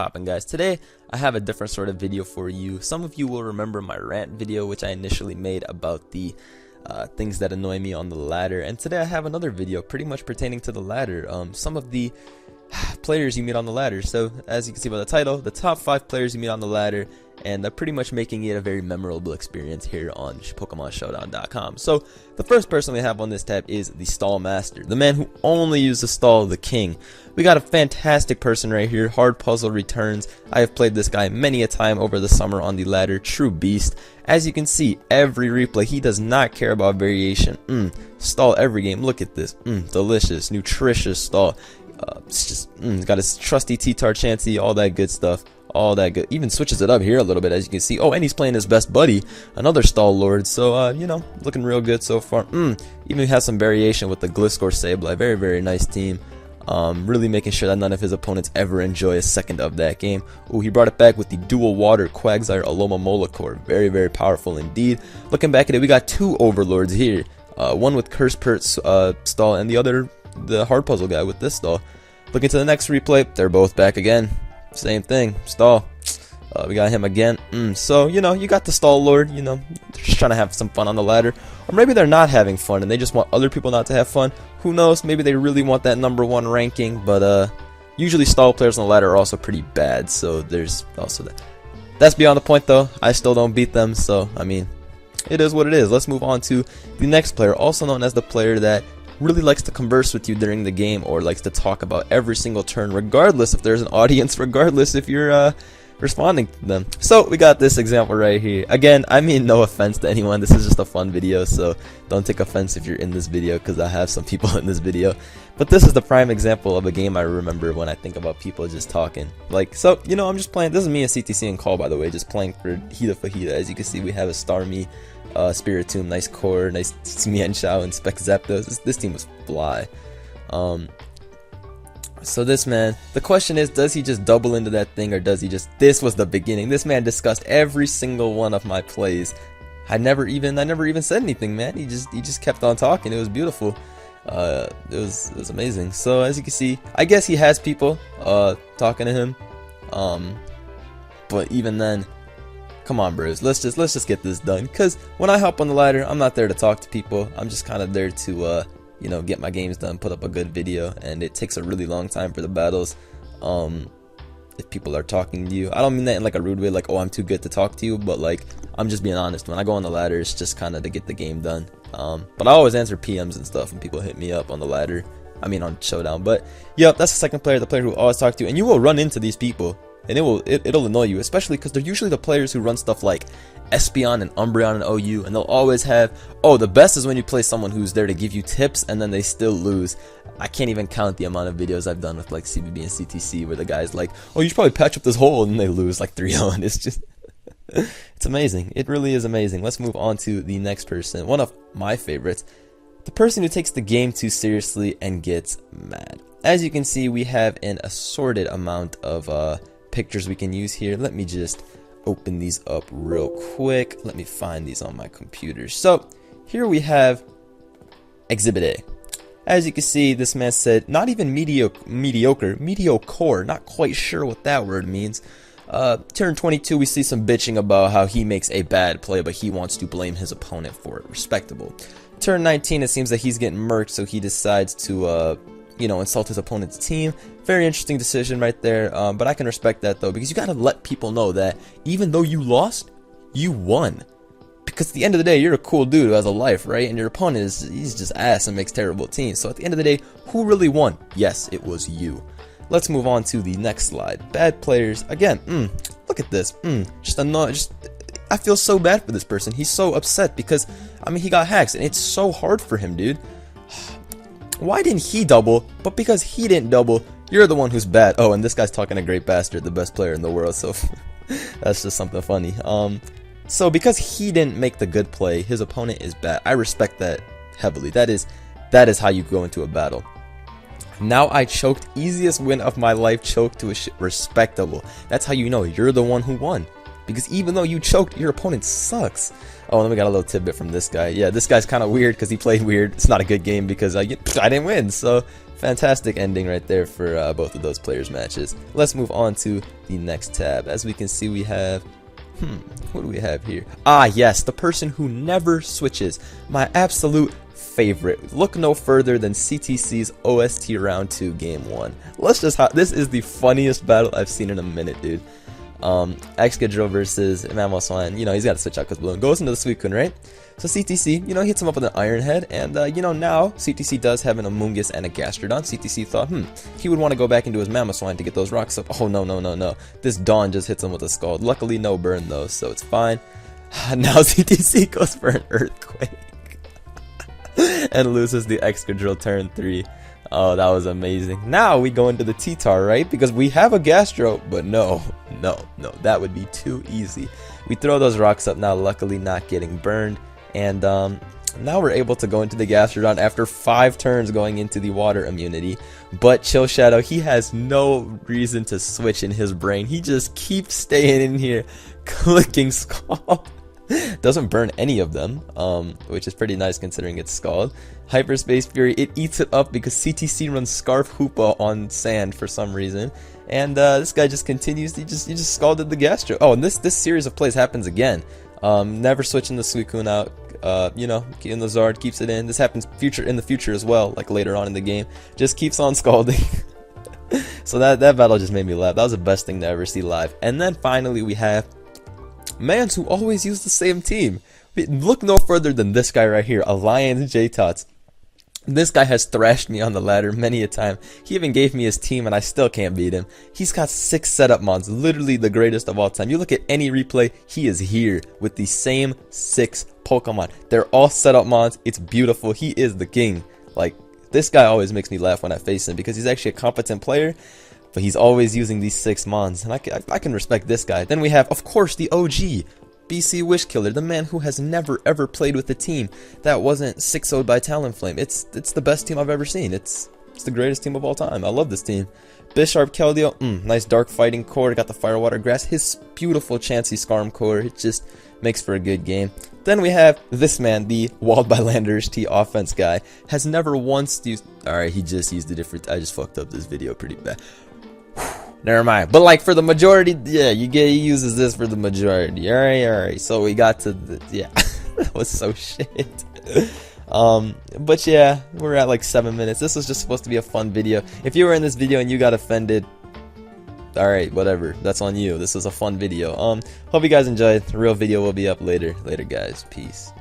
poppin', guys? Today I have a different sort of video for you. Some of you will remember my rant video which I initially made about the things that annoy me on the ladder, and today I have another video pretty much pertaining to the ladder, some of the players you meet on the ladder. So as you can see by the title, the top 5 players you meet on the ladder, and pretty much making it a very memorable experience here on PokemonShowdown.com. So the first person we have on this tab is the Stall Master, the man who only uses Stall, the king. We got a fantastic person right here. Hard Puzzle returns. I have played this guy many a time over the summer on the ladder. True beast. As you can see, every replay, he does not care about variation. Stall every game. Look at this. Delicious, nutritious Stall. It's just got his trusty T-Tar Chansey, all that good stuff. All that good. Even switches it up here a little bit, as you can see. Oh, and he's playing his best buddy, another Stall Lord. So, you know, looking real good so far. Even has some variation with the Gliscor Sableye. Very, very nice team. Really making sure that none of his opponents ever enjoy a second of that game. Ooh, he brought it back with the dual water Quagsire Aloma Molacore. Very, very powerful indeed. Looking back at it, we got 2 Overlords here. One with Curse Pert Stall, and the other, the Hard Puzzle guy with this Stall. Looking to the next replay, they're both back again. Same thing, Stall. We got him again. So, you know, you got the Stall Lord, you know, they're just trying to have some fun on the ladder. Or maybe they're not having fun and they just want other people not to have fun. Who knows? Maybe they really want that #1 ranking, but usually Stall players on the ladder are also pretty bad, so there's also that. That's beyond the point though. I still don't beat them, so I mean, it is what it is. Let's move on to the next player, also known as the player that really likes to converse with you during the game, or likes to talk about every single turn, regardless if there's an audience, regardless if you're responding to them. So we got this example right here. Again, I mean no offense to anyone, this is just a fun video, so don't take offense if you're in this video, because I have some people in this video. But this is the prime example of a game I remember when I think about people just talking. Like, so, you know, I'm just playing, this is me and CTC and Call, by the way, just playing for Hida Fajita. As you can see, we have a Starmie, Spiritomb, nice Core, nice Mienshao, and Spec Zapdos. This team was fly. So this man, the question is, does he just double into that thing, or does he just, this was the beginning. This man discussed every single one of my plays. I never even said anything, man. He just kept on talking. It was beautiful. It was amazing. So as you can see, I guess he has people talking to him. But even then, come on, bros. Let's just get this done. Cause when I hop on the ladder, I'm not there to talk to people. I'm just kind of there to you know, get my games done, put up a good video, and it takes a really long time for the battles. If people are talking to you, I don't mean that in like a rude way, like, oh, I'm too good to talk to you, but like, I'm just being honest. When I go on the ladder, it's just kind of to get the game done. But I always answer PMs and stuff when people hit me up on the ladder. I mean on Showdown. But yep, that's the second player, the player who always talks to you, and you will run into these people, and it'll annoy you, especially because they're usually the players who run stuff like Espeon and Umbreon and OU, and they'll always have, oh, the best is when you play someone who's there to give you tips and then they still lose. I can't even count the amount of videos I've done with like CBB and CTC where the guy's like, oh, you should probably patch up this hole, and they lose like 3-0, and it's just it's amazing. It really is amazing. Let's move on to the next person, one of my favorites, the person who takes the game too seriously and gets mad. As you can see, we have an assorted amount of pictures we can use here. Let me just open these up real quick. Let me find these on my computer. So here we have Exhibit A. As you can see, this man said not even mediocre, not quite sure what that word means. Turn 22, we see some bitching about how he makes a bad play, but he wants to blame his opponent for it. Respectable. Turn 19, it seems that he's getting murked, so he decides to you know, insult his opponent's team. Very interesting decision right there, but I can respect that though, because you gotta let people know that even though you lost, you won. Because at the end of the day, you're a cool dude who has a life, right? And your opponent he's just ass and makes terrible teams. So at the end of the day, who really won? Yes, it was you. Let's move on to the next slide. Bad players. Again, look at this. I feel so bad for this person. He's so upset because, I mean, he got hacks and it's so hard for him, dude. Why didn't he double? But because he didn't double, you're the one who's bad. Oh, and this guy's talking a great bastard, the best player in the world, so that's just something funny. So because he didn't make the good play, his opponent is bad. I respect that heavily. That is how you go into a battle. Now I choked, easiest win of my life, choked to a respectable. That's how you know you're the one who won. Because even though you choked, your opponent sucks. Oh, and then we got a little tidbit from this guy. Yeah, this guy's kind of weird because he played weird. It's not a good game because I didn't win. So fantastic ending right there for both of those players' matches. Let's move on to the next tab. As we can see, we have what do we have here? Ah, yes, the person who never switches. My absolute favorite. Look no further than CTC's OST Round 2 Game 1. This is the funniest battle I've seen in a minute, dude. Excadrill versus Mamoswine. You know, he's got to switch out because Balloon goes into the Suicune, right? So CTC, you know, hits him up with an Iron Head, and you know, now CTC does have an Amoonguss and a Gastrodon. CTC thought, he would want to go back into his Mamoswine to get those rocks up. Oh, no. This Dawn just hits him with a Scald. Luckily, no burn, though, so it's fine. Now CTC goes for an Earthquake and loses the Excadrill turn 3. Oh, that was amazing. Now we go into the T-Tar, right? Because we have a Gastro, but no, that would be too easy. We throw those rocks up now, luckily not getting burned. And now we're able to go into the Gastrodon after 5 turns going into the water immunity. But Chill Shadow, he has no reason to switch in his brain. He just keeps staying in here, clicking Scald. Doesn't burn any of them, which is pretty nice considering it's Scald. Hyperspace Fury, it eats it up because CTC runs Scarf Hoopa on sand for some reason. And this guy just continues, he just scalded the Gastro. Oh, and this series of plays happens again. Never switching the Suicune out. You know, in the Zard keeps it in. This happens in the future as well, like later on in the game. Just keeps on scalding. So that battle just made me laugh. That was the best thing to ever see live. And then finally we have mans who always use the same team. Look no further than this guy right here, Alliance J-Tots. This guy has thrashed me on the ladder many a time. He even gave me his team and I still can't beat him. He's got 6 setup mons, literally the greatest of all time. You look at any replay, he is here with the same 6 Pokemon. They're all setup mons. It's beautiful. He is the king. Like, this guy always makes me laugh when I face him because he's actually a competent player, but he's always using these 6 mons, and I can respect this guy. Then we have, of course, the OG, BC Wish Killer, the man who has never ever played with a team that wasn't 6-0'd by Talonflame. It's the best team I've ever seen. It's the greatest team of all time. I love this team. Bisharp Keldeo, nice dark fighting core, got the Firewater Grass, his beautiful Chansey Scarm core, it just makes for a good game. Then we have this man, the Walled by Landers T offense guy, has never once used, alright, he just used a different, I just fucked up this video pretty bad. Never mind. But like for the majority, yeah, he uses this for the majority. Alright. So we got to the, yeah. That was so shit. But yeah, we're at like 7 minutes. This was just supposed to be a fun video. If you were in this video and you got offended, alright, whatever. That's on you. This was a fun video. Hope you guys enjoyed. The real video will be up later. Later guys. Peace.